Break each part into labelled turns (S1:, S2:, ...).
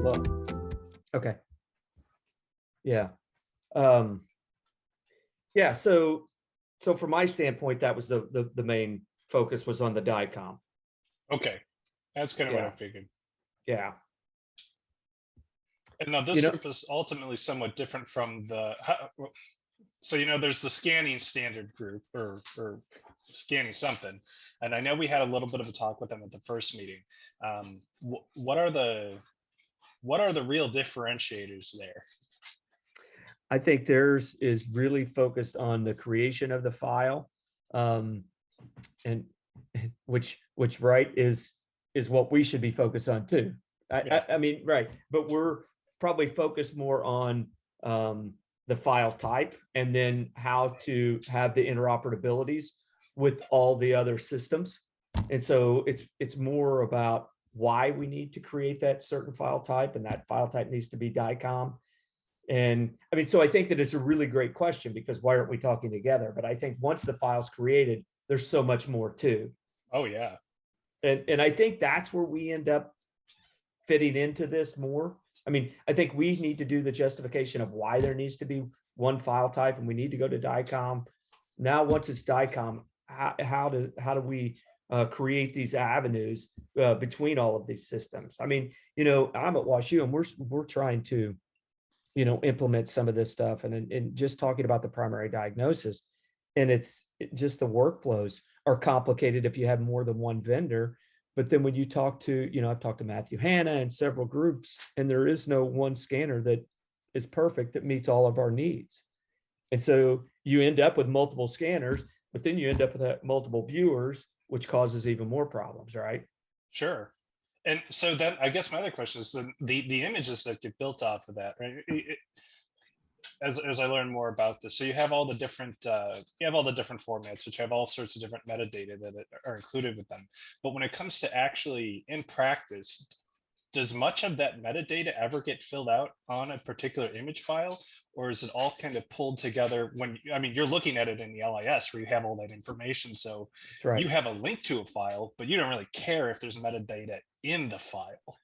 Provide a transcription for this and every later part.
S1: look. Okay. Yeah. Yeah. So from my standpoint, that was the main focus was on the Dicom.
S2: Okay, that's kind of what I
S1: Yeah.
S2: figured.
S1: Yeah.
S2: And now this group is ultimately somewhat different from the. So there's the scanning standard group or scanning something, and I know we had a little bit of a talk with them at the first meeting. What are the real differentiators there?
S1: I think theirs is really focused on the creation of the file, and which right is what we should be focused on too. I mean, right, but we're probably focused more on the file type and then how to have the interoperabilities with all the other systems. And so it's more about why we need to create that certain file type, and that file type needs to be Dicom. And I mean, so I think that it's a really great question, because why aren't we talking together? But I think once the file's created, there's so much more too.
S2: Oh yeah.
S1: And I think that's where we end up fitting into this more. I mean, I think we need to do the justification of why there needs to be one file type and we need to go to Dicom. Now, once it's Dicom, how do we create these avenues between all of these systems? I mean, I'm at WashU and we're trying to, implement some of this stuff, and just talking about the primary diagnosis, and it's just the workflows are complicated if you have more than one vendor. But then when you talk to, I've talked to Matthew Hanna and several groups, and there is no one scanner that is perfect that meets all of our needs. And so you end up with multiple scanners, but then you end up with multiple viewers, which causes even more problems, right?
S2: Sure. And so then I guess my other question is the images that get built off of that, right? As I learn more about this, so you have all the different formats, which have all sorts of different metadata that are included with them. But when it comes to actually in practice, does much of that metadata ever get filled out on a particular image file, or is it all kind of pulled together when, I mean, you're looking at it in the LIS where you have all that information. So
S1: right.
S2: You have a link to a file, but you don't really care if there's metadata in the file.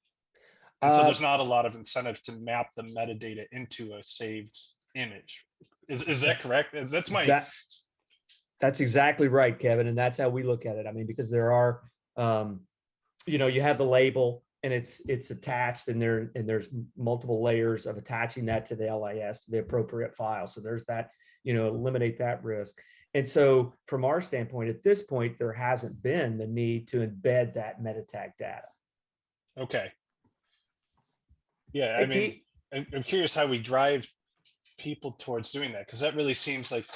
S2: And so there's not a lot of incentive to map the metadata into a saved image. Is that correct?
S1: That's exactly right, Kevin. And that's how we look at it. I mean, because there are, you have the label and it's attached, and there's multiple layers of attaching that to the LIS, to the appropriate file. So there's that, eliminate that risk. And so from our standpoint, at this point, there hasn't been the need to embed that meta tag data.
S2: Okay. Yeah, I mean, I'm curious how we drive people towards doing that, because that really seems like,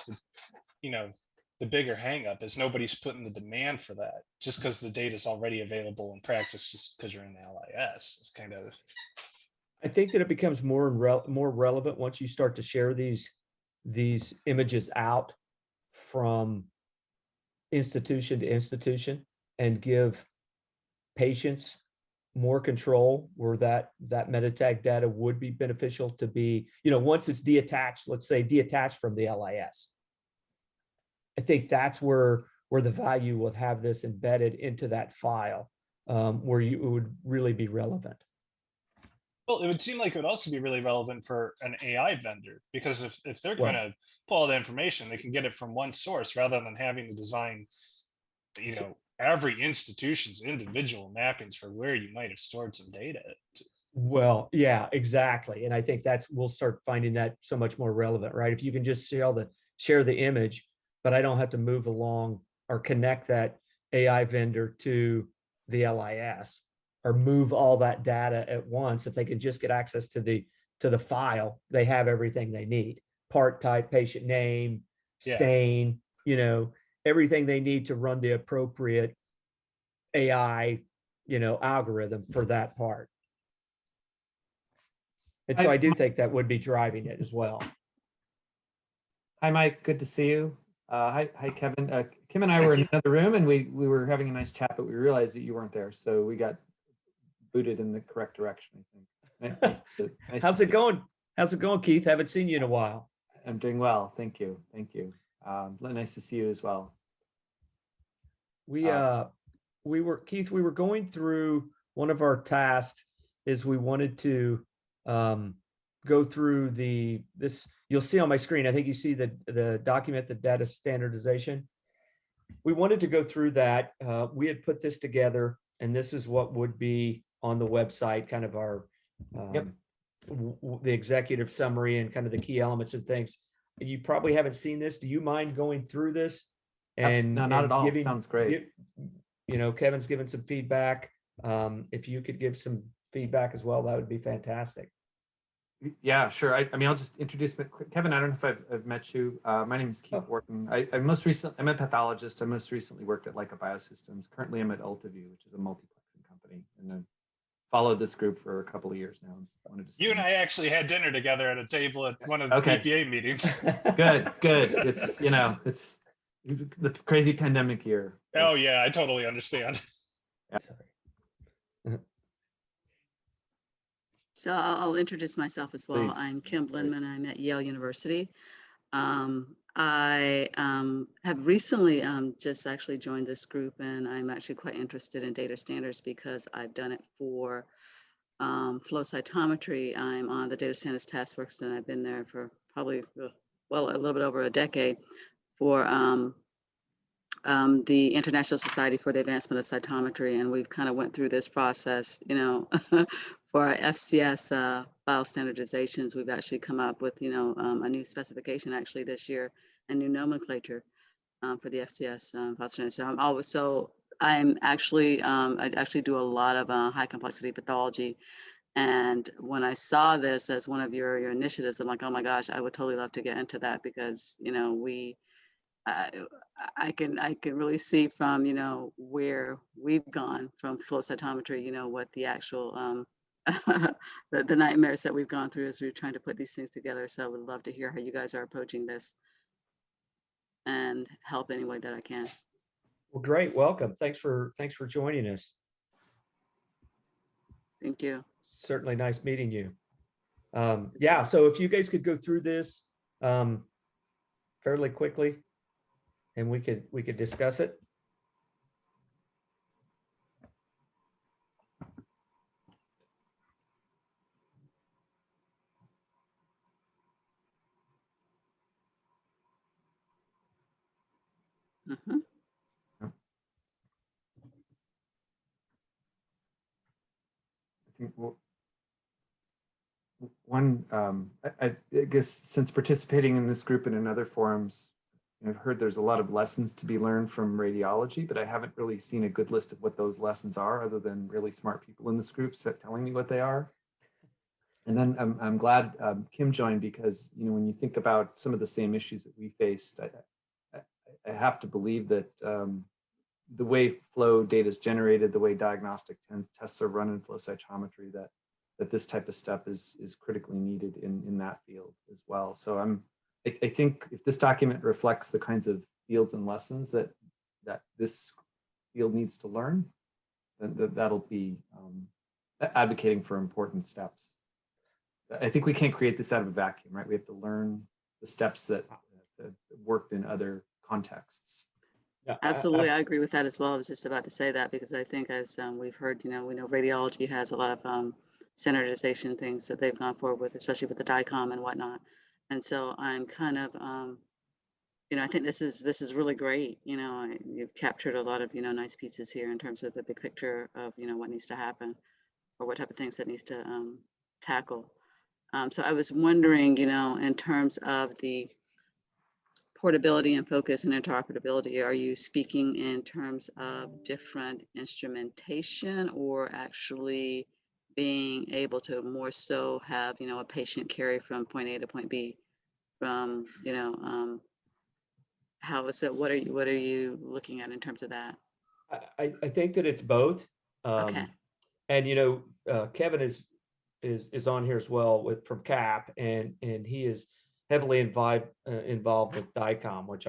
S2: the bigger hangup is nobody's putting the demand for that just because the data is already available in practice, just because you're in the LIS. It's kind of.
S1: I think that it becomes more relevant once you start to share these images out from institution to institution and give patients more control, where that meta tag data would be beneficial to be, once it's detached, let's say detached from the LIS. I think that's where the value will have this embedded into that file, where it would really be relevant.
S2: Well, it would seem like it would also be really relevant for an AI vendor, because if they're going to pull all the information, they can get it from one source rather than having to design, every institution's individual mappings for where you might have stored some data.
S1: Well, yeah, exactly. And I think we'll start finding that so much more relevant, right? If you can just share the image, but I don't have to move along or connect that AI vendor to the LIS or move all that data at once. If they can just get access to the file, they have everything they need: part type, patient name, stain, everything they need to run the appropriate AI, algorithm for that part. And so I do think that would be driving it as well.
S3: Hi, Mike. Good to see you. Hi, Kevin. Kim and I were in another room, and we were having a nice chat, but we realized that you weren't there, so we got booted in the correct direction, I think.
S1: How's it going? How's it going, Keith? Haven't seen you in a while.
S3: I'm doing well. Thank you. Thank you. Nice to see you as well.
S1: We were, Keith, we were going through one of our tasks is we wanted to go through this. You'll see on my screen, I think you see the document, the data standardization. We wanted to go through that. We had put this together, and this is what would be on the website, kind of our the executive summary and kind of the key elements and things. You probably haven't seen this. Do you mind going through this? And
S3: no, not at all.
S1: Giving,
S3: Sounds great.
S1: Kevin's given some feedback. If you could give some feedback as well, that would be fantastic.
S3: Yeah, sure. I mean, I'll just introduce Kevin. I don't know if I've met you. My name is Keith Wharton. I'm a pathologist. I most recently worked at Leica Biosystems. Currently, I'm at Ultiview, which is a multiplexing company, and I've followed this group for a couple of years now.
S2: You and I actually had dinner together at a table at one of the PPA meetings.
S3: Good. It's it's the crazy pandemic year.
S2: Oh yeah, I totally understand.
S3: Yeah.
S4: So I'll introduce myself as well.
S3: Please.
S4: I'm Kim Blindman. I'm at Yale University. I have recently just actually joined this group, and I'm actually quite interested in data standards because I've done it for flow cytometry. I'm on the data standards task force, and I've been there for probably, well, a little bit over a decade for the International Society for the Advancement of Cytometry, and we've kind of went through this process, for our FCS file standardizations. We've actually come up with, a new specification actually this year, and new nomenclature for the FCS file standards. So I actually do a lot of high complexity pathology. And when I saw this as one of your initiatives, I'm like, oh my gosh, I would totally love to get into that because, I can really see from, where we've gone from flow cytometry, what the actual, the nightmares that we've gone through as we're trying to put these things together. So I would love to hear how you guys are approaching this and help any way that I can.
S1: Well, great. Welcome. Thanks for joining us.
S4: Thank you.
S1: Certainly nice meeting you. Yeah, so if you guys could go through this fairly quickly, and we could discuss it.
S4: Mm-hmm.
S3: I think one, I guess since participating in this group and in other forums, I've heard there's a lot of lessons to be learned from radiology, but I haven't really seen a good list of what those lessons are, other than really smart people in this group telling me what they are. And then I'm glad Kim joined because, when you think about some of the same issues that we faced, I have to believe that the way flow data is generated, the way diagnostic tests are run in flow cytometry, that this type of stuff is critically needed in that field as well. So I think if this document reflects the kinds of fields and lessons that this field needs to learn, then that'll be advocating for important steps. I think we can't create this out of a vacuum, right? We have to learn the steps that worked in other contexts.
S1: Yeah,
S4: Absolutely, I agree with that as well. I was just about to say that because I think as we've heard, we know radiology has a lot of standardization things that they've gone forward with, especially with the Dicom and whatnot. And so I'm kind of, I think this is really great. You've captured a lot of, nice pieces here in terms of the big picture of, what needs to happen or what type of things that needs to tackle. So I was wondering, in terms of the portability and focus and interoperability, are you speaking in terms of different instrumentation or actually being able to more so have, a patient carry from point A to point B from, how is it, what are you looking at in terms of that?
S1: I think that it's both.
S4: Okay.
S1: And Kevin is on here as well from CAP, and he is heavily involved with Dicom, which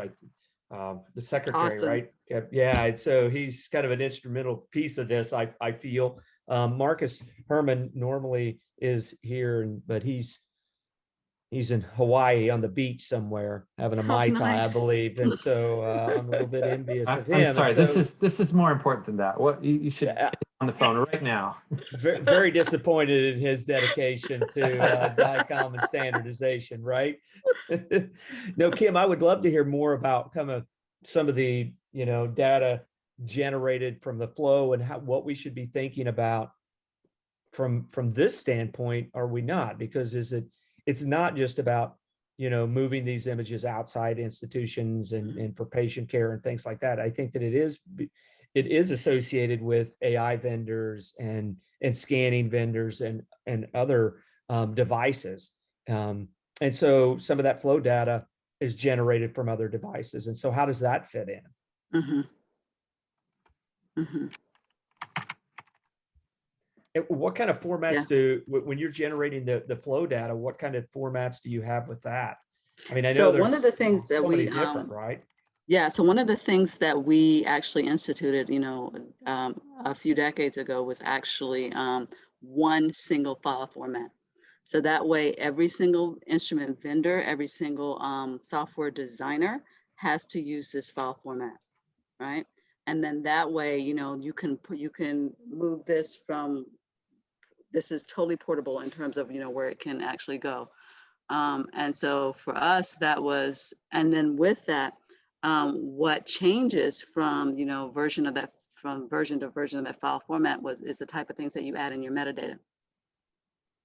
S1: the secretary,
S4: Awesome.
S1: right? Yeah, and so he's kind of an instrumental piece of this. I feel Marcus Herman normally is here, but he's He's in Hawaii on the beach somewhere having a
S4: Oh,
S1: Mai Tai, I
S4: nice.
S1: believe. And so I'm a little bit envious of him.
S3: I'm
S1: And
S3: sorry.
S1: so,
S3: This is more important than that. What you should
S1: yeah,
S3: get on the phone right now.
S1: very disappointed in his dedication to Dicom and standardization, right? No, Kim, I would love to hear more about some of the, data generated from the flow and what we should be thinking about from this standpoint, are we not? Because it's not just about, moving these images outside institutions and for patient care and things like that. I think that it is associated with AI vendors and scanning vendors and other devices. And so some of that flow data is generated from other devices. And so how does that fit in?
S4: Mm-hmm. Mm-hmm.
S1: What kind of formats when you're generating the flow data, what kind of formats do you have with that? I mean, I know
S4: So
S1: there's
S4: one of the things that
S1: so many
S4: we
S1: different, right?
S4: yeah, so one of the things that we actually instituted, a few decades ago was actually one single file format. So that way, every single instrument vendor, every single software designer has to use this file format, right? And then that way, you can move this from, this is totally portable in terms of, where it can actually go. And so for us, that was, and then with that, what changes from, from version to version of that file format is the type of things that you add in your metadata.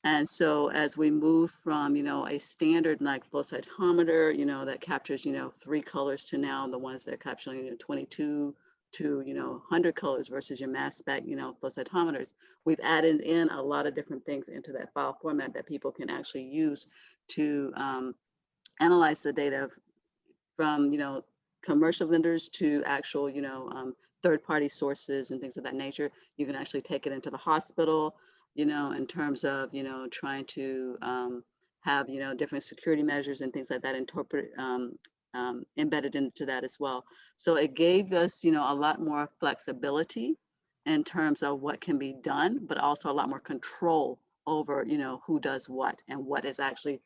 S4: And so as we move from, a standard like flow cytometer, that captures, 3 colors to now the ones that are capturing, 22 to 100 colors versus your mass spec, flow cytometers, we've added in a lot of different things into that file format that people can actually use to analyze the data from commercial vendors to actual third-party sources and things of that nature. You can actually take it into the hospital, in terms of trying to have different security measures and things like that embedded into that as well. So it gave us a lot more flexibility in terms of what can be done, but also a lot more control over who does what and what is actually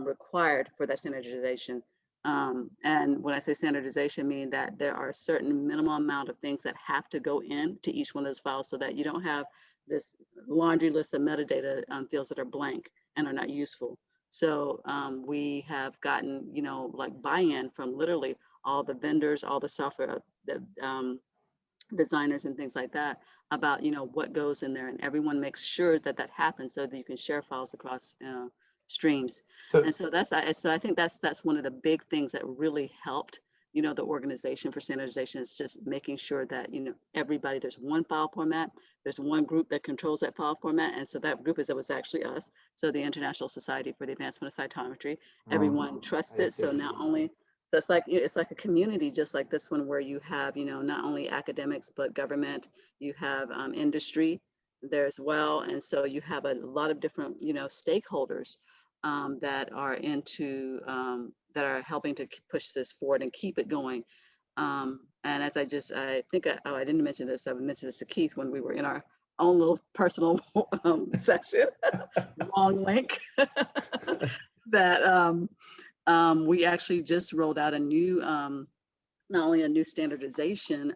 S4: required for that standardization. And when I say standardization, meaning that there are a certain minimal amount of things that have to go in to each one of those files so that you don't have this laundry list of metadata fields that are blank and are not useful. So we have gotten, like buy-in from literally all the vendors, all the software designers and things like that about, what goes in there, and everyone makes sure that that happens so that you can share files across streams. And so I think that's one of the big things that really helped, the organization for standardization, is just making sure that, everybody, there's one file format, there's one group that controls that file format. And so that group was actually us. So the International Society for the Advancement of Cytometry, everyone trusts it. So not only, so it's like a community, just like this one, where you have, not only academics, but government, you have industry there as well. And so you have a lot of different, stakeholders that are that are helping to push this forward and keep it going. And as I didn't mention this, I mentioned this to Keith when we were in our own little personal session, long link, that we actually just rolled out a new, not only a new standardization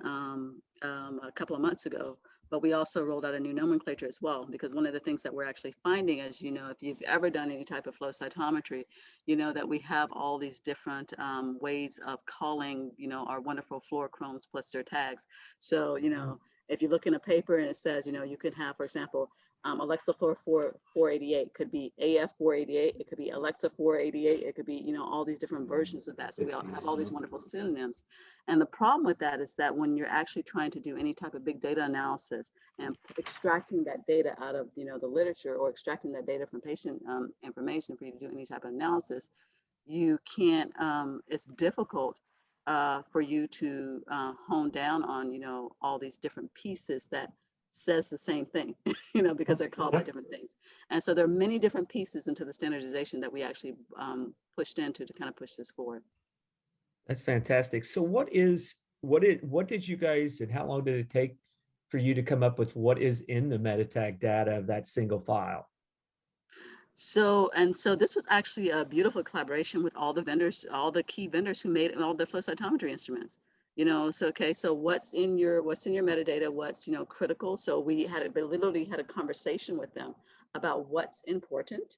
S4: a couple of months ago, but we also rolled out a new nomenclature as well, because one of the things that we're actually finding is, if you've ever done any type of flow cytometry, that we have all these different ways of calling, our wonderful fluorochromes plus their tags. So, if you look in a paper and it says, you can have, for example, Alexa Fluor 488 could be AF 488, it could be Alexa 488, it could be, all these different versions of that. So we all have all these wonderful synonyms. And the problem with that is that when you're actually trying to do any type of big data analysis and extracting that data out of, the literature, or extracting that data from patient information for you to do any type of analysis, you can't, it's difficult for you to hone down on, all these different pieces that says the same thing, because they're called by different things. And so there are many different pieces into the standardization that we actually pushed into to kind of push this forward.
S1: That's fantastic. So what did you guys, and how long did it take for you to come up with what is in the meta tag data of that single file?
S4: So this was actually a beautiful collaboration with all the vendors, all the key vendors who made all the flow cytometry instruments. So okay, so what's in your metadata, what's critical. So we literally had a conversation with them about what's important,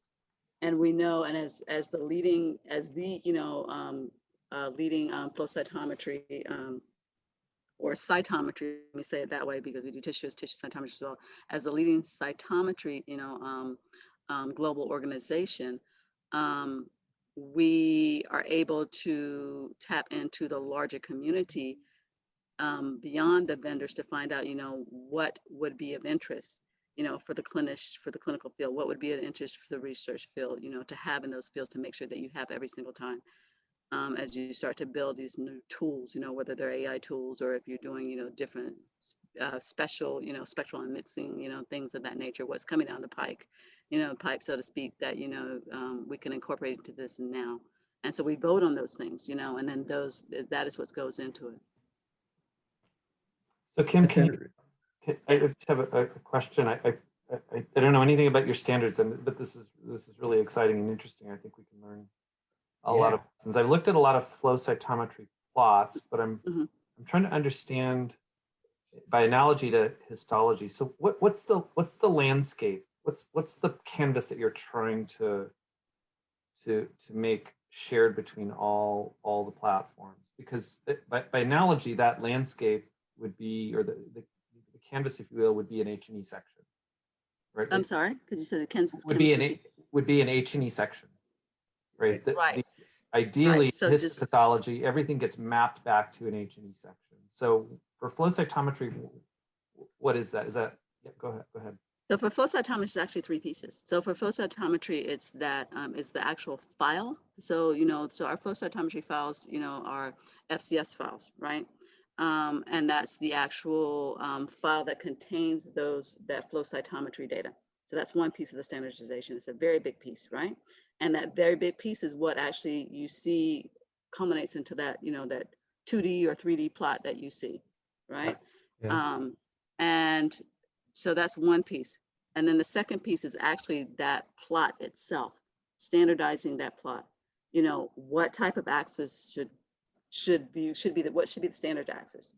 S4: and we know, and as the leading leading flow cytometry or cytometry, let me say it that way because we do tissue cytometry as well, as the leading cytometry global organization, we are able to tap into the larger community beyond the vendors to find out, what would be of interest, for the clinical field, what would be of interest for the research field, to have in those fields to make sure that you have every single time. As you start to build these new tools, whether they're AI tools or if you're doing, different special, spectral and mixing, things of that nature, what's coming down the pipe, so to speak, that, we can incorporate into this now. And so we vote on those things, and then that is what goes into it.
S3: So Kim, I just have a question. I don't know anything about your standards, but this is really exciting and interesting. I think we can learn a lot of lessons. I've looked at a lot of flow cytometry plots, but I'm trying to understand by analogy to histology. So what's the landscape? What's the canvas that you're trying to make shared between all the platforms? Because by analogy, that landscape would be, or the canvas, if you will, would be an H&E section, right?
S4: I'm sorry, because you said the canvas
S3: would be an H&E section, right?
S4: Right.
S3: Ideally,
S4: right. So
S3: histopathology, everything gets mapped back to an H&E section. So for flow cytometry, what is that? Yeah, go ahead.
S4: So for flow cytometry, it's actually three pieces. So for flow cytometry, it's that is the actual file. So so our flow cytometry files, are FCS files, right? And that's the actual file that contains that flow cytometry data. So that's one piece of the standardization. It's a very big piece, right? And that very big piece is what actually you see culminates into that, that 2D or 3D plot that you see, right?
S3: Yeah.
S4: And so that's one piece. And then the second piece is actually that plot itself, standardizing that plot. What type of axis should be what should be the standard axis?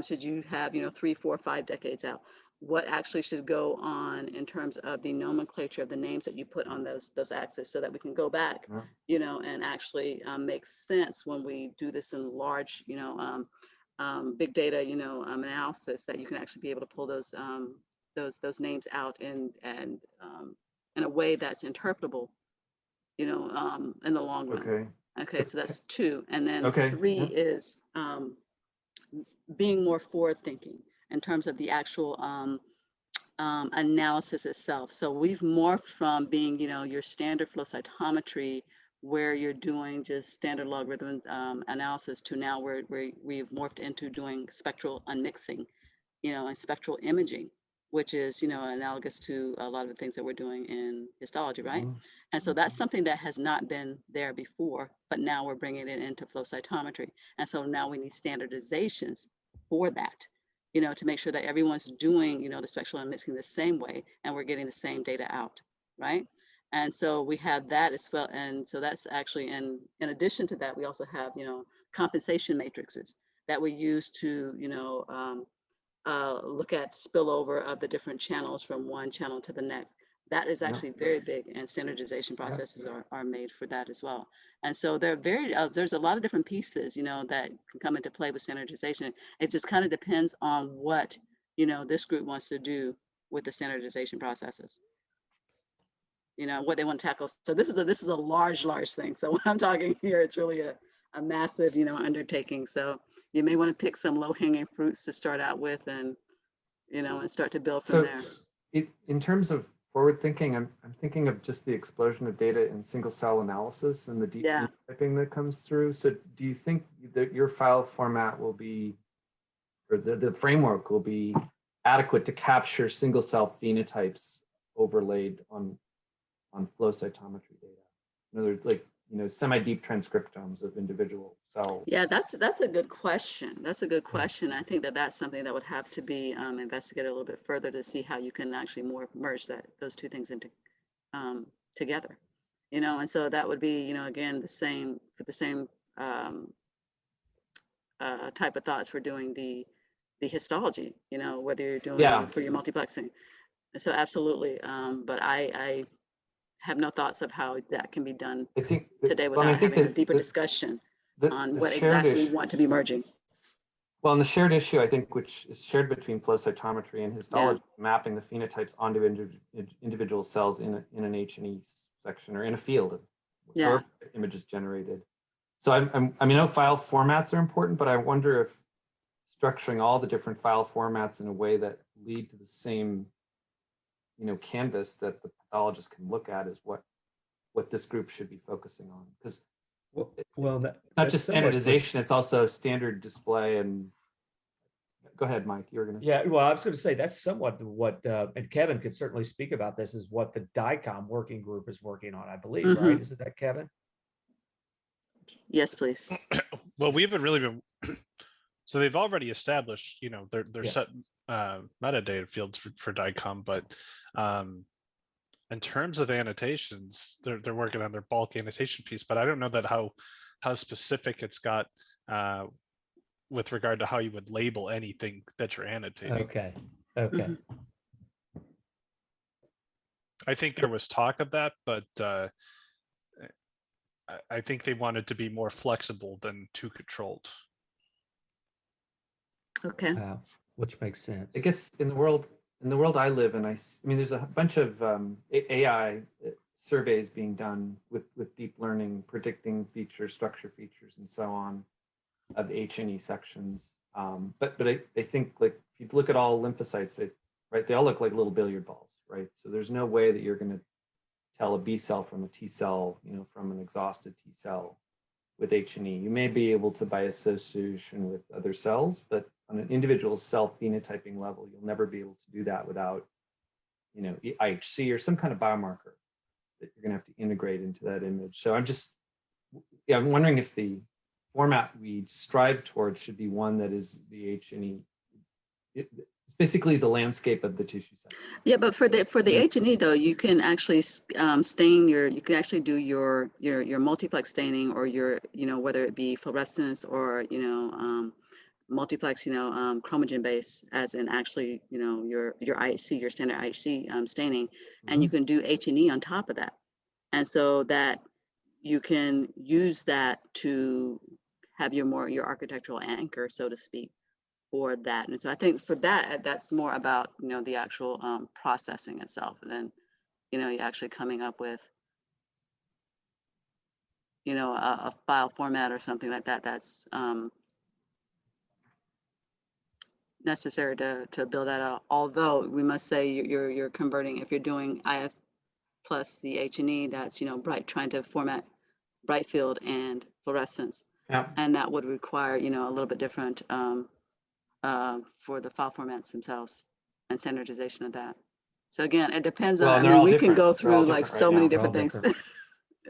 S4: Should you have 3, 4, 5 decades out? What actually should go on in terms of the nomenclature of the names that you put on those axes, so that we can go back, and actually make sense when we do this in large, big data, analysis, that you can actually be able to pull those names out in a way that's interpretable, in the long run. Okay, so that's 2. And then 3 is being more forward thinking in terms of the actual analysis itself. So we've morphed from being, your standard flow cytometry, where you're doing just standard logarithm analysis, to now where we've morphed into doing spectral unmixing, and spectral imaging, which is, analogous to a lot of the things that we're doing in histology, right? And so that's something that has not been there before, but now we're bringing it into flow cytometry. And so now we need standardizations for that, to make sure that everyone's doing, the spectral unmixing the same way, and we're getting the same data out, right? And so we have that as well. And so that's actually, in addition to that, we also have, compensation matrices that we use to, look at spillover of the different channels from one channel to the next. That is actually very big, and standardization processes are made for that as well. And so there's a lot of different pieces, that can come into play with standardization. It just kind of depends on what, this group wants to do with the standardization processes, what they want to tackle. So this is a large thing. So when I'm talking here, it's really a massive, undertaking. So you may want to pick some low-hanging fruits to start out with, and and start to build from there.
S3: In terms of forward thinking, I'm thinking of just the explosion of data in single cell analysis and the deep phenotyping that comes through. So do you think that your file format will be, or the framework will be adequate to capture single cell phenotypes overlaid on flow cytometry data? In other words, like, semi-deep transcriptomes of individual cells?
S4: Yeah, that's a good question. That's a good question. I think that's something that would have to be investigated a little bit further to see how you can actually merge those two things together, you know, and so that would be, you know, again, the same for the same type of thoughts for doing the histology, you know, whether you're doing it for your multiplexing. And so absolutely, but I have no thoughts of how that can be done
S3: I think
S4: today without having a deeper discussion on what exactly we want to be merging.
S3: Well, and the shared issue, I think, which is shared between flow cytometry and histology, mapping the phenotypes onto individual cells in an H&E section or in a field of however image is generated. So I mean, I know file formats are important, but I wonder if structuring all the different file formats in a way that lead to the same, you know, canvas that the pathologist can look at is what this group should be focusing on. Because not just standardization, it's also standard display. And go ahead, Mike, you were going to say.
S1: Yeah, well, I was going to say that's somewhat what, and Kevin could certainly speak about this, is what the Dicom working group is working on, I believe, right? Isn't that Kevin?
S4: Yes, please.
S2: Well, we haven't really been, so they've already established, you know, their set metadata fields for Dicom, but in terms of annotations, they're working on their bulk annotation piece, but I don't know that how specific it's got with regard to how you would label anything that you're annotating.
S1: Okay.
S2: I think there was talk of that, but I think they wanted to be more flexible than too controlled.
S4: Okay.
S1: Which makes sense.
S3: I guess in the world I live in, I mean, there's a bunch of AI surveys being done with deep learning, predicting features, structure features, and so on of H&E sections. But I think, like, if you look at all lymphocytes, they all look like little billiard balls, right? So there's no way that you're going to tell a B cell from a T cell, you know, from an exhausted T cell with H&E. You may be able to by association with other cells, but on an individual cell phenotyping level, you'll never be able to do that without, you know, IHC or some kind of biomarker that you're going to have to integrate into that image. So I'm wondering if the format we strive towards should be one that is the H&E. It's basically the landscape of the tissue cell.
S4: Yeah, but for the H&E though, you can actually stain you can actually do your multiplex staining, or your, you know, whether it be fluorescence or, you know, multiplex, you know, chromogen base, as in actually, you know, your IHC, your standard IHC staining, and you can do H&E on top of that, and so that you can use that to have your architectural anchor, so to speak, for that. And so I think for that, that's more about, you know, the actual processing itself, and then, you know, you're actually coming up with, you know, a file format or something like that that's necessary to build that out. Although we must say you're converting, if you're doing IF plus the H&E, that's, you know, trying to format bright field and fluorescence, and that would require, you know, a little bit different for the file formats themselves and standardization of that. So again, it depends on, I mean, we can go through like so many different things.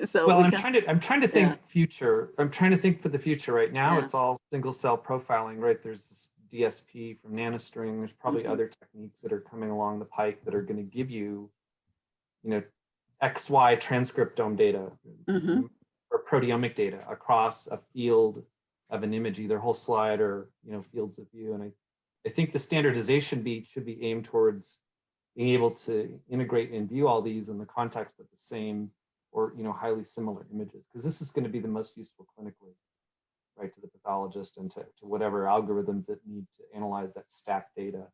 S4: So
S3: well, I'm trying to think future. I'm trying to think for the future. Right now, it's all single cell profiling, right? There's this DSP from NanoString. There's probably other techniques that are coming along the pike that are going to give you, you know, XY transcriptome data or proteomic data across a field of an image, either whole slide or, you know, fields of view. And I think the standardization beat should be aimed towards being able to integrate and view all these in the context of the same or, you know, highly similar images, because this is going to be the most useful clinically, right, to the pathologist and to whatever algorithms that need to analyze that stacked data.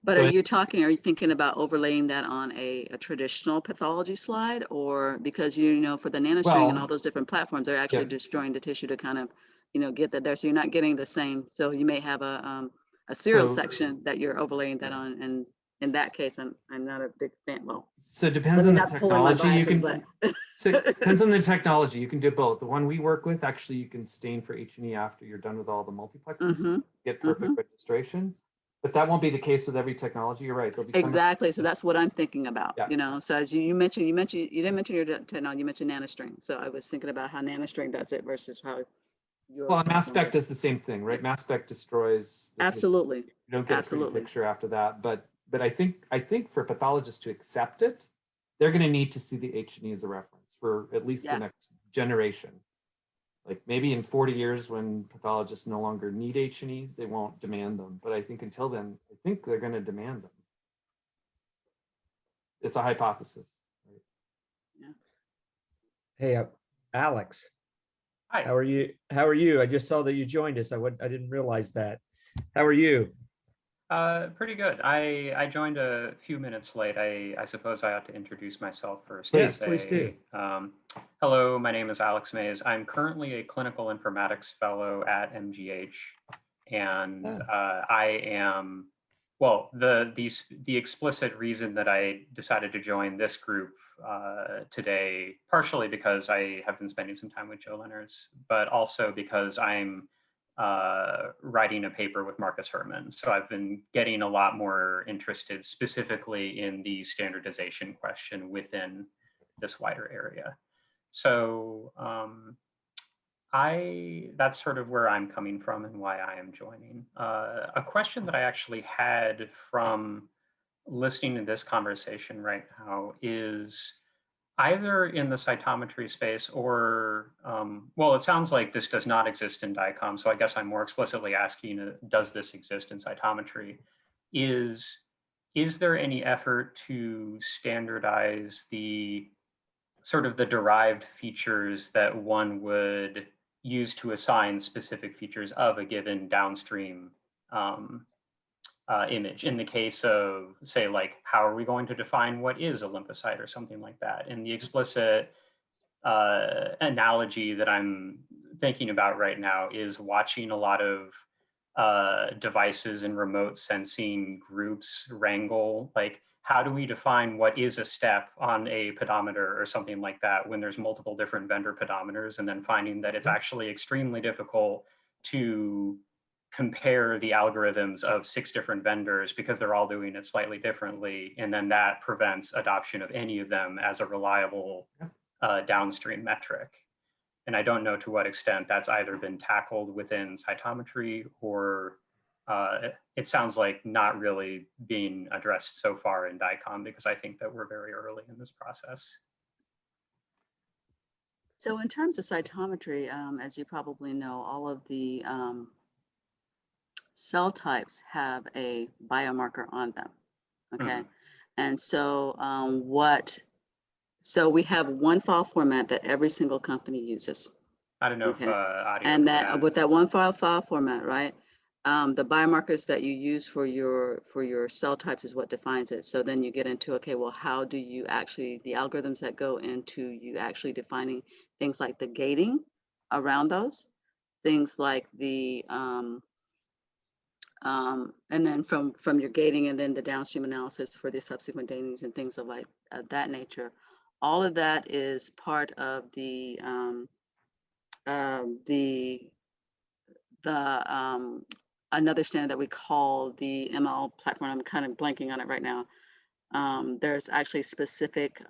S4: But so are you thinking about overlaying that on a traditional pathology slide, or because, you know, for the nanostring and all those different platforms, they're actually destroying the tissue to kind of, you know, get that there. So you're not getting the same. So you may have a serial section that you're overlaying that on. And in that case, I'm not a big fan. Well,
S3: so it depends on the technology. You can, so it depends on the technology. You can do both. The one we work with, actually, you can stain for H&E after you're done with all the multiplexes, get perfect registration. But that won't be the case with every technology. You're right. There'll be
S4: exactly. So that's what I'm thinking about. You know, so as you mentioned, you didn't mention your technology. You mentioned nanostring. So I was thinking about how nanostring does it versus how your.
S3: Well, mass spec does the same thing, right? Mass spec destroys.
S4: Absolutely.
S3: You don't get a pretty picture after that. But I think for pathologists to accept it, they're going to need to see the H&E as a reference for at least
S4: Yeah.
S3: the next generation. Like maybe in 40 years when pathologists no longer need H&Es, they won't demand them. But I think until then, I think they're going to demand them. It's a hypothesis. Right?
S1: Hey, Alex,
S5: Hi.
S1: how are you? How are you? I just saw that you joined us. I didn't realize that. How are you?
S5: Pretty good. I joined a few minutes late. I suppose I ought to introduce myself first.
S1: Yes,
S5: and
S1: please do.
S5: Hello, my name is Alex Mays. I'm currently a clinical informatics fellow at MGH, and I am, well, the explicit reason that I decided to join this group today, partially because I have been spending some time with Joe Leonards, but also because I'm writing a paper with Marcus Herman. So I've been getting a lot more interested specifically in the standardization question within this wider area. So that's sort of where I'm coming from and why I am joining. A question that I actually had from listening to this conversation right now is either in the cytometry space or, well, it sounds like this does not exist in Dicom, so I guess I'm more explicitly asking, does this exist in cytometry? Is there any effort to standardize the sort of the derived features that one would use to assign specific features of a given downstream image? In the case of, say, like, how are we going to define what is a lymphocyte or something like that? And the explicit analogy that I'm thinking about right now is watching a lot of devices and remote sensing groups wrangle, like, how do we define what is a step on a pedometer or something like that when there's multiple different vendor pedometers, and then finding that it's actually extremely difficult to compare the algorithms of 6 different vendors because they're all doing it slightly differently. And then that prevents adoption of any of them as a reliable downstream metric. And I don't know to what extent that's either been tackled within cytometry or it sounds like not really being addressed so far in Dicom, because I think that we're very early in this process.
S4: So in terms of cytometry, as you probably know, all of the cell types have a biomarker on them, okay? And so so we have one file format that every single company uses.
S5: I don't know
S4: Okay.
S5: if audio.
S4: And that with that one file format, right? The biomarkers that you use for your cell types is what defines it. So then you get into, okay, well, how do you actually, the algorithms that go into you actually defining things like the gating around those, things like the, and then from your gating and then the downstream analysis for the subsequent datings and things of that nature. All of that is part of the another standard that we call the ML platform. I'm kind of blanking on it right now. There's actually specific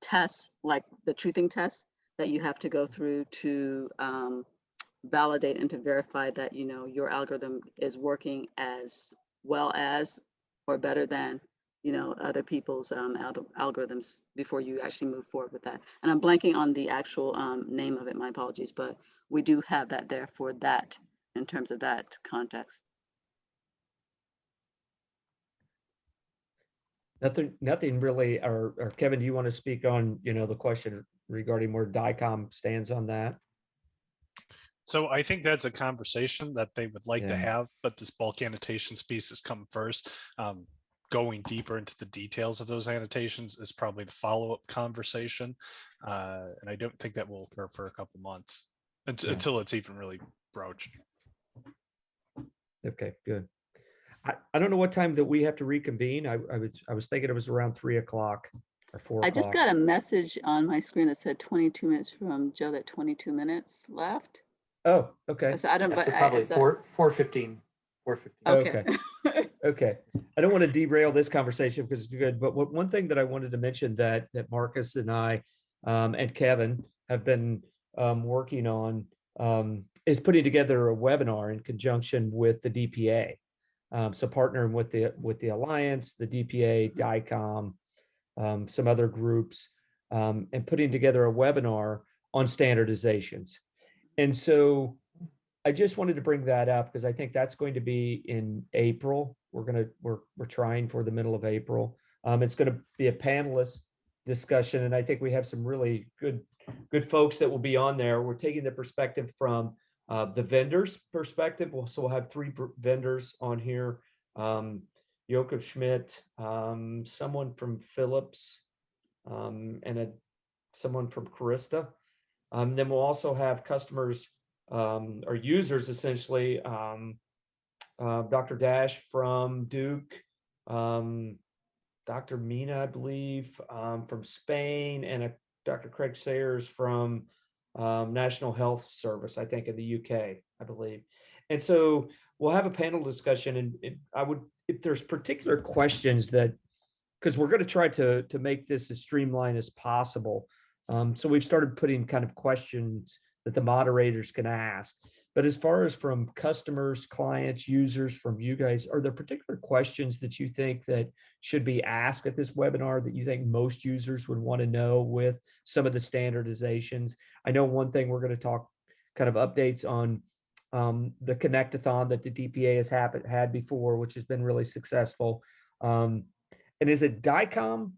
S4: tests, like the truthing test, that you have to go through to validate and to verify that, you know, your algorithm is working as well as or better than, you know, other people's algorithms before you actually move forward with that. And I'm blanking on the actual name of it, my apologies, but we do have that there for that in terms of that context.
S1: Nothing really, or Kevin, do you want to speak on, you know, the question regarding where Dicom stands on that?
S2: So I think that's a conversation that they would like to
S1: Yeah.
S2: have, but this bulk annotations piece has come first. Going deeper into the details of those annotations is probably the follow-up conversation. And I don't think that will occur for a couple months until it's even really broached.
S1: Okay, good. I don't know what time that we have to reconvene. I was thinking it was around 3 o'clock or 4 o'clock.
S4: I just got a message on my screen that said 22 minutes from Joe, that 22 minutes left.
S1: Oh, okay.
S4: So I don't,
S3: Yeah,
S4: but
S3: so probably 4:15. 4:15.
S4: okay.
S1: Okay. I don't want to derail this conversation because it's good, but one thing that I wanted to mention that Marcus and I and Kevin have been working on is putting together a webinar in conjunction with the DPA. So partnering with the Alliance, the DPA, Dicom, some other groups, and putting together a webinar on standardizations. And so I just wanted to bring that up because I think that's going to be in April. We're trying for the middle of April. It's going to be a panelist discussion, and I think we have some really good folks that will be on there. We're taking the perspective from the vendors' perspective. So we'll have 3 vendors on here. Jakob Schmidt, someone from Philips, and someone from Carista. Then we'll also have customers or users, essentially, Dr. Dash from Duke, Dr. Mina, I believe, from Spain, and Dr. Craig Sayers from National Health Service, I think in the UK, I believe. And so we'll have a panel discussion, and I would, if there's particular questions that, because we're going to try to make this as streamlined as possible. So we've started putting kind of questions that the moderators can ask. But as far as from customers, clients, users, from you guys, are there particular questions that you think that should be asked at this webinar that you think most users would want to know with some of the standardizations? I know one thing we're going to talk kind of updates on the Connectathon that the DPA has had before, which has been really successful. And is it Dicom,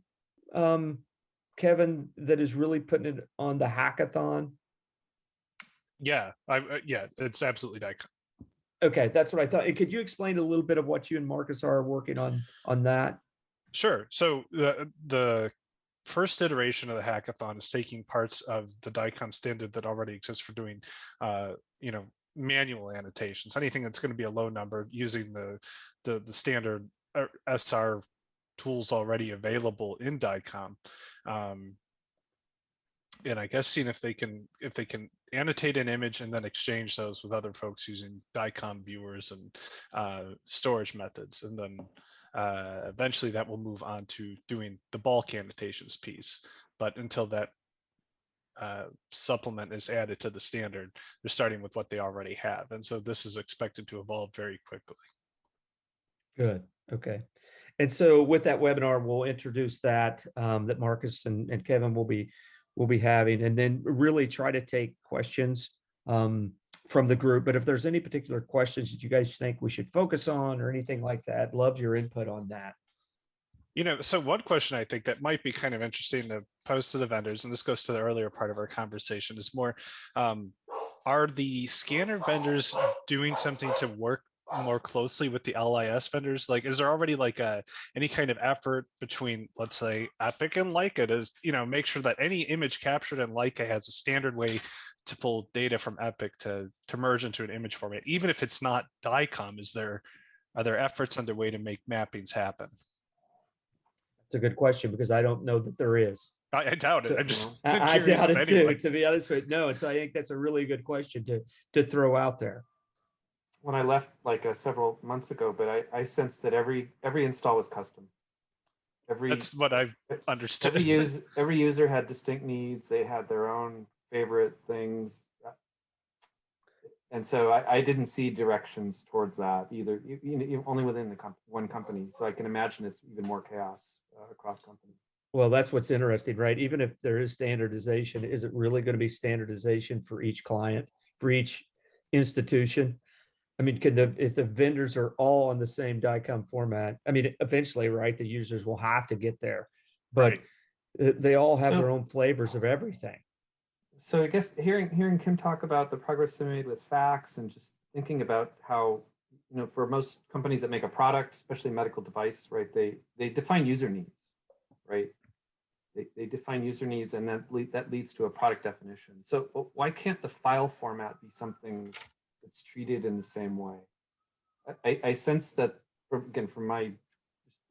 S1: Kevin, that is really putting it on the hackathon?
S2: Yeah, yeah, it's absolutely Dicom.
S1: Okay, that's what I thought. Could you explain a little bit of what you and Marcus are working on that?
S2: Sure. So the first iteration of the hackathon is taking parts of the Dicom standard that already exists for doing, manual annotations. Anything that's going to be a low number using the standard SR tools already available in Dicom. And I guess seeing if they can annotate an image and then exchange those with other folks using Dicom viewers and storage methods, and then eventually that will move on to doing the bulk annotations piece. But until that supplement is added to the standard, they're starting with what they already have, and so this is expected to evolve very quickly.
S1: Good. Okay. And so with that webinar, we'll introduce that that Marcus and Kevin will be having, and then really try to take questions from the group. But if there's any particular questions that you guys think we should focus on or anything like that, love your input on that.
S2: So one question I think that might be kind of interesting to pose to the vendors, and this goes to the earlier part of our conversation, is more, are the scanner vendors doing something to work more closely with the LIS vendors? Like, is there already like any kind of effort between, let's say, PIcc and Leica to, make sure that any image captured in Leica has a standard way to pull data from PIcc to merge into an image format, even if it's not Dicom? Are there efforts underway to make mappings happen?
S1: It's a good question because I don't know that there is.
S2: I doubt it. I'm just
S1: I
S2: curious
S1: doubt
S2: if
S1: it too,
S2: anyone.
S1: to be honest with you. No, and so I think that's a really good question to throw out there.
S3: When I left like several months ago, but I sensed that every install was custom.
S2: That's what I've understood.
S3: Every user had distinct needs. They had their own favorite things. And so I didn't see directions towards that either, only within the one company. So I can imagine it's even more chaos across companies.
S1: Well, that's what's interesting, right? Even if there is standardization, is it really going to be standardization for each client, for each institution? I mean, if the vendors are all on the same Dicom format, I mean, eventually, right, the users will have to get there, but right, they all have their own flavors of everything.
S3: So I guess hearing Kim talk about the progress they made with fax, and just thinking about how, for most companies that make a product, especially medical device, right, they define user needs, right? They define user needs, and that leads to a product definition. So why can't the file format be something that's treated in the same way? I sense that, again, from my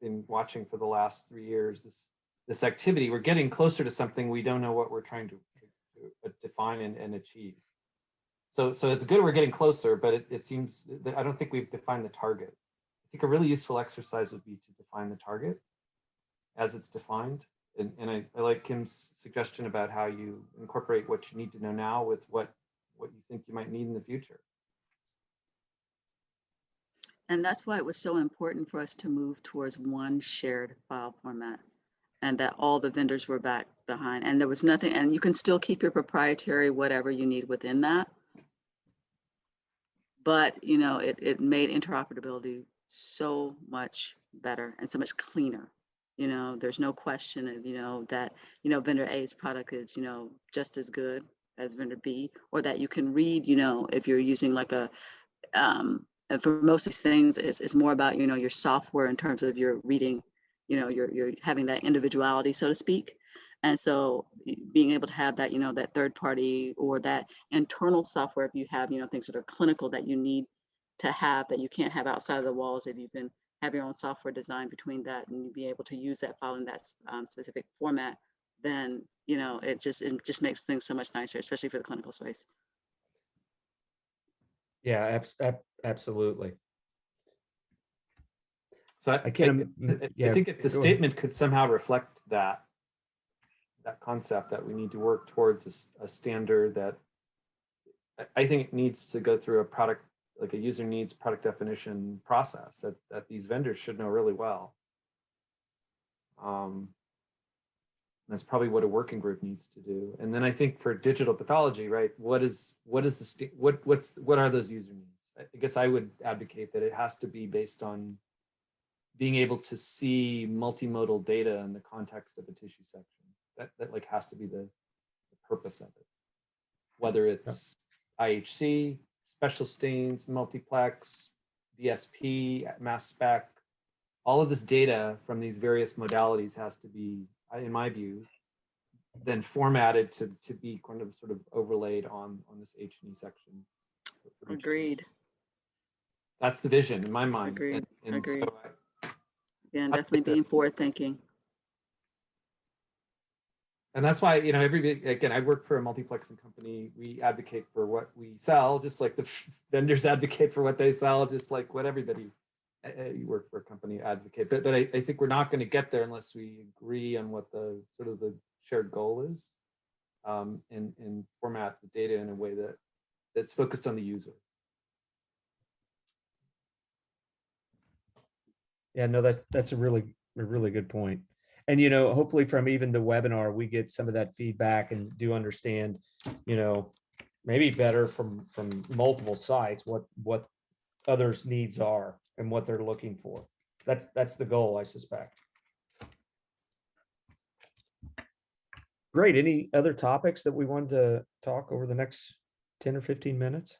S3: been watching for the last 3 years, this activity, we're getting closer to something we don't know what we're trying to define and achieve. So it's good we're getting closer, but it seems that I don't think we've defined the target. I think a really useful exercise would be to define the target as it's defined. And I like Kim's suggestion about how you incorporate what you need to know now with what you think you might need in the future.
S4: And that's why it was so important for us to move towards one shared file format. and that all the vendors were back behind, and there was nothing, and you can still keep your proprietary whatever you need within that. But, you know, it made interoperability so much better and so much cleaner. You know, there's no question of, you know, that, you know, vendor A's product is, you know, just as good as vendor B, or that you can read, you know, if you're using like a, and for most of these things, it's more about, you know, your software in terms of your reading, you know, you're having that individuality, so to speak. And so being able to have that, you know, that third party or that internal software, if you have, you know, things that are clinical that you need to have that you can't have outside of the walls, if you can have your own software design between that and you be able to use that file in that specific format, then, you know, it just makes things so much nicer, especially for the clinical space.
S1: Yeah, absolutely.
S3: So
S1: I can't.
S3: I think if the
S1: go ahead.
S3: statement could somehow reflect that concept that we need to work towards a standard that I think it needs to go through a product, like a user needs product definition process that these vendors should know really well. That's probably what a working group needs to do. And then I think for digital pathology, right? What are those user needs? I guess I would advocate that it has to be based on being able to see multimodal data in the context of a tissue section. That like has to be the purpose of it. Whether it's IHC, special stains, multiplex, DSP, mass spec, all of this data from these various modalities has to be, in my view, then formatted to be kind of sort of overlaid on this H&E section.
S4: Agreed.
S3: That's the vision in my mind.
S4: Agreed. Agreed.
S3: So
S4: Again, definitely being forward thinking.
S3: And that's why, you know, again, I work for a multiplexing company. We advocate for what we sell, just like the vendors advocate for what they sell, just like what everybody, you work for a company advocate. But I think we're not going to get there unless we agree on what the sort of the shared goal is, and format the data in a way that's focused on the user.
S1: Yeah, no, that's a really good point. And, you know, hopefully from even the webinar, we get some of that feedback and do understand, you know, maybe better from multiple sites, what others' needs are and what they're looking for. That's the goal, I suspect. Great. Any other topics that we wanted to talk over the next 10 or 15 minutes?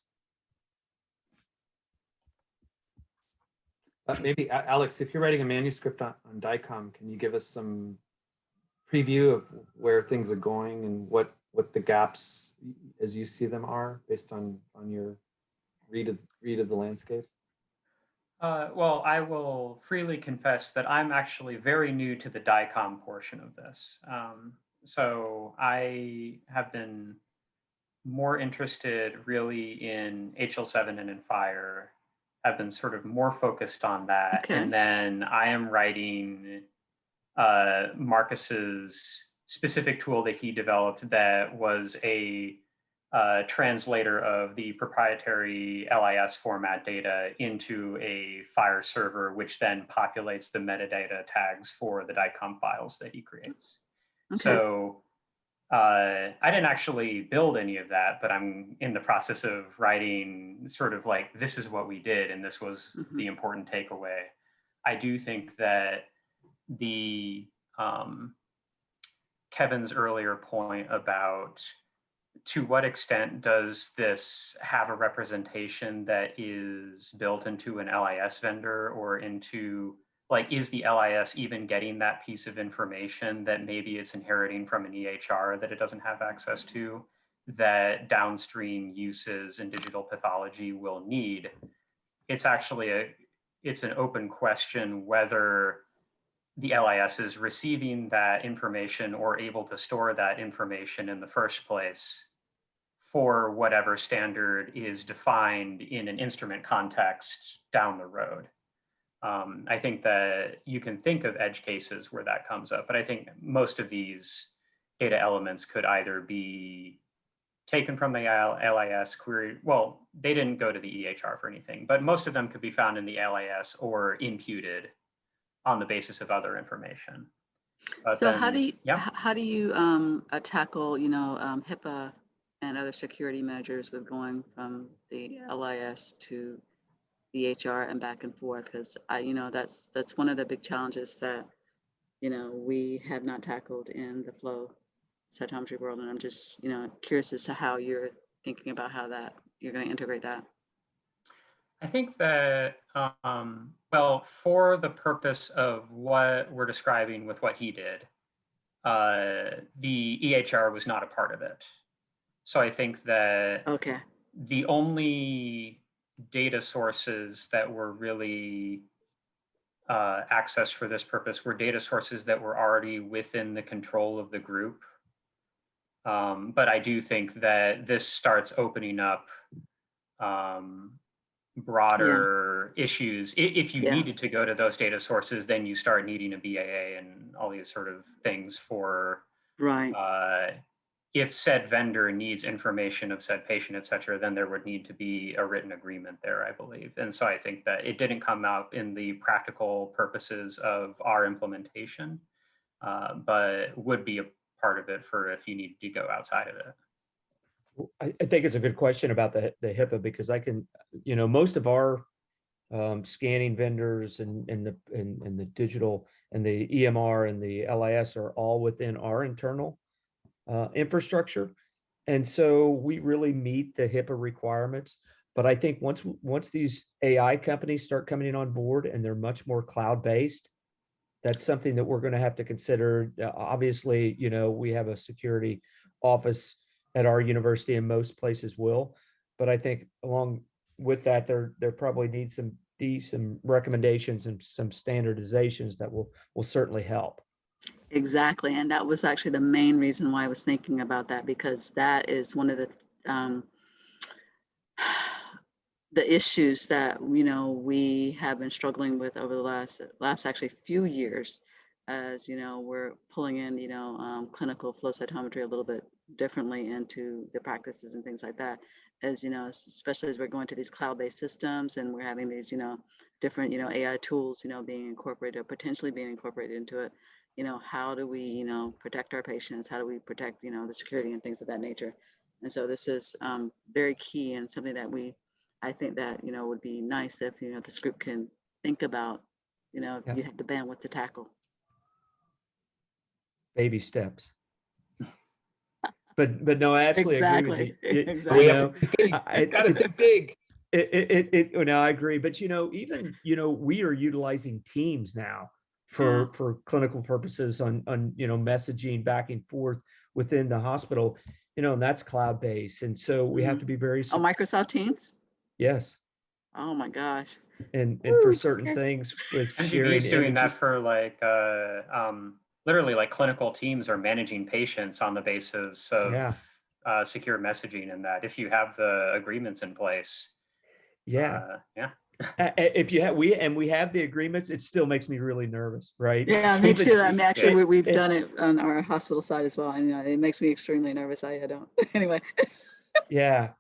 S3: Maybe Alex, if you're writing a manuscript on Dicom, can you give us some preview of where things are going and what the gaps as you see them are based on your read of the landscape?
S5: Well, I will freely confess that I'm actually very new to the Dicom portion of this. So I have been more interested really in HL7 and in Fire. I've been sort of more focused on that.
S4: Okay.
S5: And then I am writing Marcus's specific tool that he developed that was a translator of the proprietary LIS format data into a Fire server, which then populates the metadata tags for the Dicom files that he creates.
S4: Okay.
S5: So I didn't actually build any of that, but I'm in the process of writing sort of like, this is what we did, and this was the important takeaway. I do think that the Kevin's earlier point about to what extent does this have a representation that is built into an LIS vendor or into, like, is the LIS even getting that piece of information that maybe it's inheriting from an EHR that it doesn't have access to, that downstream uses in digital pathology will need? It's actually it's an open question whether the LIS is receiving that information or able to store that information in the first place for whatever standard is defined in an instrument context down the road. I think that you can think of edge cases where that comes up, but I think most of these data elements could either be taken from the LIS query. Well, they didn't go to the EHR for anything, but most of them could be found in the LIS or imputed on the basis of other information. But
S4: So
S5: then,
S4: how do you
S5: yeah.
S4: how do you tackle HIPAA and other security measures with going from the LIS to the HR and back and forth? Because that's one of the big challenges that we have not tackled in the flow cytometry world, and I'm just curious as to how you're thinking about how that you're going to integrate that.
S5: I think that, well, for the purpose of what we're describing with what he did, the EHR was not a part of it. So I think that
S4: Okay.
S5: the only data sources that were really accessed for this purpose were data sources that were already within the control of the group. But I do think that this starts opening up broader issues. If you
S4: Yeah.
S5: needed to go to those data sources, then you start needing a BAA and all these sort of things for
S4: Right.
S5: if said vendor needs information of said patient, et cetera, then there would need to be a written agreement there, I believe. And so I think that it didn't come out in the practical purposes of our implementation, but would be a part of it for if you need to go outside of it.
S1: I think it's a good question about the HIPAA, because I can, most of our scanning vendors and the digital and the EMR and the LIS are all within our internal infrastructure. And so we really meet the HIPAA requirements. But I think once these AI companies start coming in on board and they're much more cloud-based, that's something that we're going to have to consider. Obviously, we have a security office at our university, and most places will. But I think along with that, there probably needs to be some recommendations and some standardizations that will certainly help.
S4: Exactly. And that was actually the main reason why I was thinking about that, because that is one of the issues that we have been struggling with over the last actually few years, as we're pulling in clinical flow cytometry a little bit differently into the practices and things like that, as especially as we're going to these cloud-based systems and we're having these different AI tools being incorporated or potentially being incorporated into it. How do we protect our patients? How do we protect the security and things of that nature? And so this is very key, and something that I think that would be nice if this group can think about if you have the bandwidth to tackle.
S1: Baby steps. But no, I absolutely agree with you.
S4: Exactly.
S3: We have to think big. Gotta think big.
S1: No, I agree. But even we are utilizing Teams now for clinical purposes on messaging back and forth within the hospital, and that's cloud-based. And so we have to be very
S4: Microsoft Teams.
S1: Yes.
S4: Oh my gosh.
S1: And for certain things with sharing
S5: MGB is doing that
S1: images.
S5: for literally like clinical teams are managing patients on the basis of secure messaging, and that if you have the agreements in place.
S1: If you have, we have the agreements, it still makes me really nervous, right?
S4: Yeah, me too. I mean, actually, we've done it on our hospital side as well, and it makes me extremely nervous. I don't. Anyway.
S1: Yeah,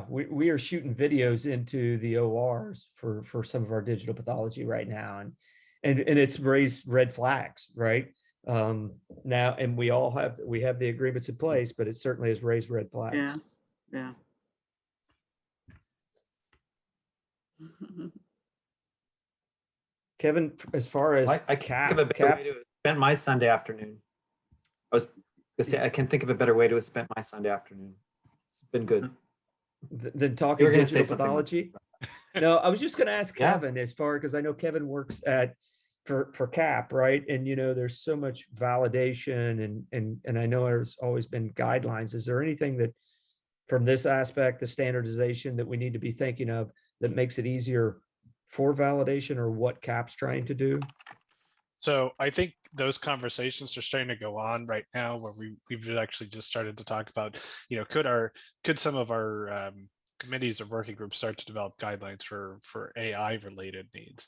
S1: we are shooting videos into the ORs for some of our digital pathology right now, and it's raised red flags, right? Now, and we have the agreements in place, but it certainly has raised red flags.
S4: Yeah.
S1: Kevin, as far as
S3: I can't think of a better way to spend my Sunday afternoon. I can think of a better way to have spent my Sunday afternoon. It's been good.
S1: Than talking digital pathology. No, I was just going to ask Kevin because I know Kevin works for CAP, right? And there's so much validation and I know there's always been guidelines. Is there anything that from this aspect, the standardization, that we need to be thinking of that makes it easier for validation, or what CAP's trying to do?
S2: So I think those conversations are starting to go on right now, where we've actually just started to talk about, could some of our committees or working groups start to develop guidelines for AI related needs.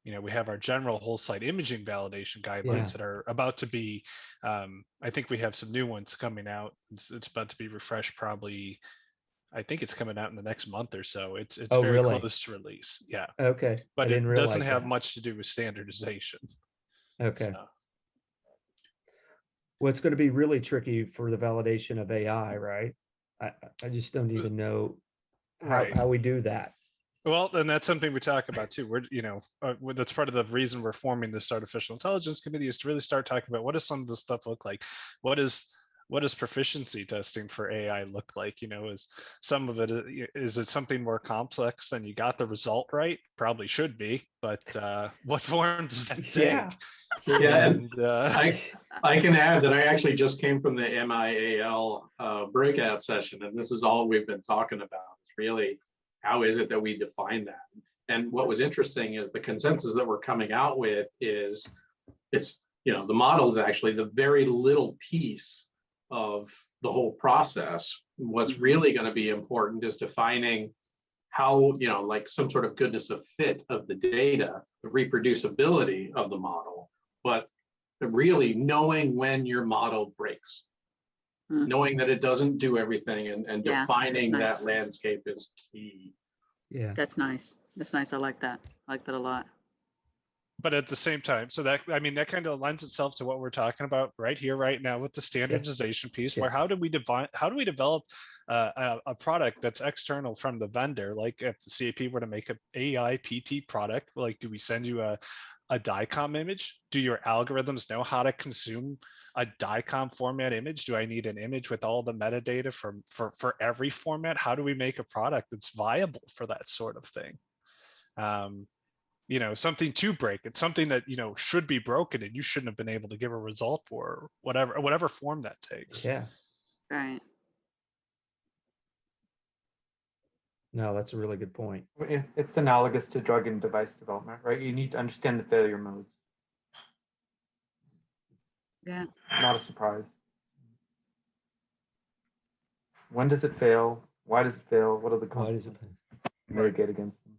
S2: We have our general whole site imaging validation guidelines that are about to be, I think we have some new ones coming out. It's about to be refreshed probably. I think it's coming out in the next month or so. It's very close to release. Yeah.
S1: Okay.
S2: But it doesn't have much to do with standardization.
S1: Okay. Well, it's going to be really tricky for the validation of AI, right? I just don't even know
S2: Right.
S1: how we do that.
S2: Well, and that's something we talk about too. We're, that's part of the reason we're forming this artificial intelligence committee, is to really start talking about what does some of this stuff look like? What does proficiency testing for AI look like? Is some of it, is it something more complex than you got the result right? Probably should be, but what form does that take?
S1: Yeah.
S6: Yeah,
S2: And
S6: I can add that I actually just came from the MIAL breakout session, and this is all we've been talking about. It's really, how is it that we define that? And what was interesting is the consensus that we're coming out with is it's, the model is actually the very little piece of the whole process. What's really going to be important is defining how, like some sort of goodness of fit of the data, the reproducibility of the model, but really knowing when your model breaks, knowing that it doesn't do everything, and
S4: Yeah,
S6: defining
S4: nice.
S6: that landscape is key.
S1: Yeah.
S4: That's nice. That's nice. I like that. I like that a lot.
S2: but at the same time, so that, I mean, that kind of lends itself to what we're talking about right here, right now, with the standardization piece, where how do we develop a product that's external from the vendor? Like if the CAP were to make an AI PT product, like, do we send you a Dicom image? Do your algorithms know how to consume a Dicom format image? Do I need an image with all the metadata for every format? How do we make a product that's viable for that sort of thing? Something to break. It's something that, should be broken, and you shouldn't have been able to give a result for, whatever form that takes.
S1: Yeah.
S4: Right.
S1: No, that's a really good point.
S3: It's analogous to drug and device development, right? You need to understand the failure modes.
S4: Yeah.
S3: Not a surprise. When does it fail? Why does it fail? What are the
S1: Why does it
S3: consequences? Mitigate against them.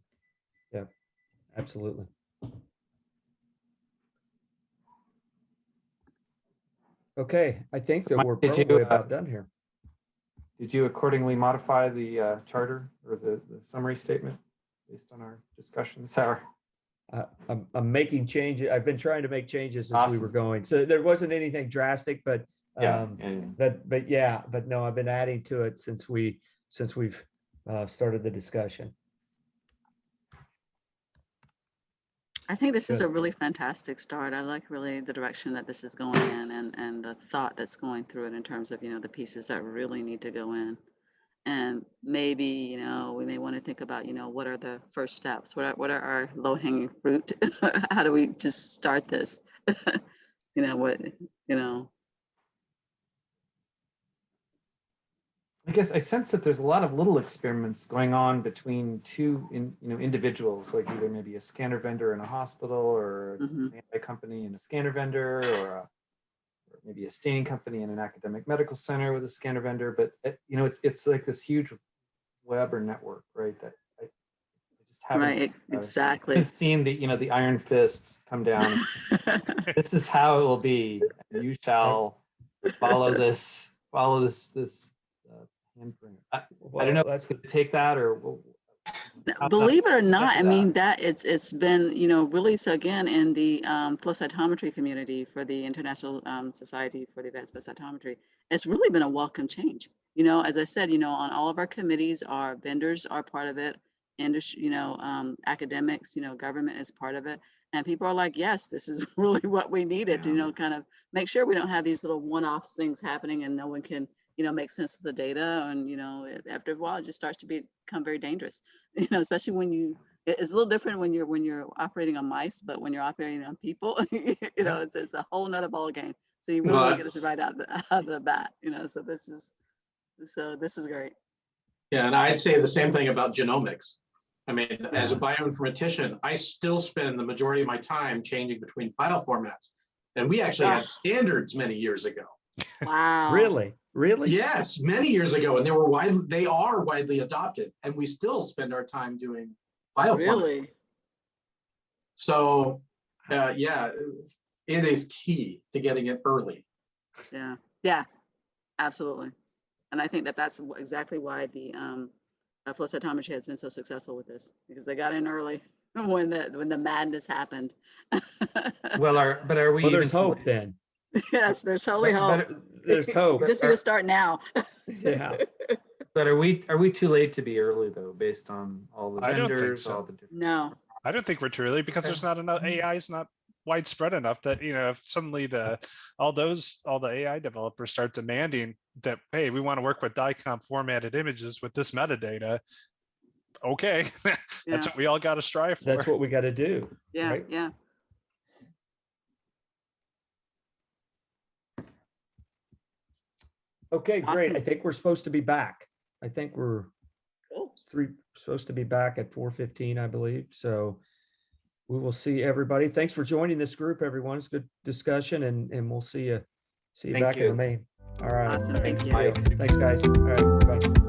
S1: Yeah, absolutely. Okay, I think
S3: So
S1: that
S3: Mike,
S1: we're
S3: did you,
S1: probably about done here.
S3: Did you accordingly modify the charter or the summary statement based on our discussion this hour?
S1: I'm making changes. I've been trying to make changes as we were going. So there wasn't anything drastic, but but no, I've been adding to it since we've started the discussion.
S4: I think this is
S1: Good.
S4: a really fantastic start. I like really the direction that this is going in, and the thought that's going through it in terms of, the pieces that really need to go in. And maybe, we may want to think about, what are the first steps? What are our low-hanging fruit? How do we just start this?
S3: I guess I sense that there's a lot of little experiments going on between two individuals, like either maybe a scanner vendor in a hospital, or an AI company and a scanner vendor, or maybe a staining company in an academic medical center with a scanner vendor. But it's like this huge web or network, right? That I just haven't
S4: Right, exactly.
S3: seen the iron fists come down. This is how it will be. You shall follow this handprint. I don't know. Let's take that, or
S4: believe it or not, I mean, that it's been, really, so again, in the flow cytometry community for the International Society for the Advancement of Cytometry, it's really been a welcome change. As I said, on all of our committees, our vendors are part of it, industry, academics, government is part of it. And people are like, yes, this is really what we needed to, kind of make sure we don't have these little one-off things happening and no one can, make sense of the data. And, after a while, it just starts to become very dangerous, especially when it's a little different when you're operating on mice, but when you're operating on people, it's a whole nother ball game. So you really want to get this right out of the bat, so this is great.
S6: Yeah, and I'd say the same thing about genomics. I mean, as a bioinformatician, I still spend the majority of my time changing between file formats. And we actually had standards many years ago.
S4: Wow.
S1: Really?
S6: Yes, many years ago. And they are widely adopted. And we still spend our time doing file formats. So yeah, it is key to getting it early.
S4: Yeah, absolutely. And I think that's exactly why the flow cytometry has been so successful with this, because they got in early when the madness happened.
S3: Well, are we?
S1: Well, there's hope then.
S4: Yes, there's totally
S3: But-
S4: hope.
S3: but-
S1: There's hope.
S4: Just need to start now.
S1: Yeah.
S3: But are we too late to be early though, based on all the
S2: I don't think
S3: vendors,
S2: so.
S3: all the different?
S4: No,
S2: I don't think we're too early because
S3: Okay.
S2: there's not enough AI is not widespread enough that, you know, if suddenly all the AI developers start demanding that, hey, we want to work with Dicom formatted images with this metadata. Okay,
S4: yeah,
S2: that's what we all got to strive for.
S1: That's what we got to do.
S4: yeah,
S1: right?
S4: yeah.
S1: Okay, great. I
S4: Awesome.
S1: think we're supposed to be back. I think we're
S4: Cool.
S1: supposed to be back at 4:15, I believe. So we will see everybody. Thanks for joining this group, everyone. It's a good discussion, and we'll see you
S3: Thank
S1: back in
S3: you.
S1: the main. All right.
S4: Awesome.
S3: Thanks,
S4: Thank you.
S3: Mike.
S1: Thanks, guys. All right. Bye.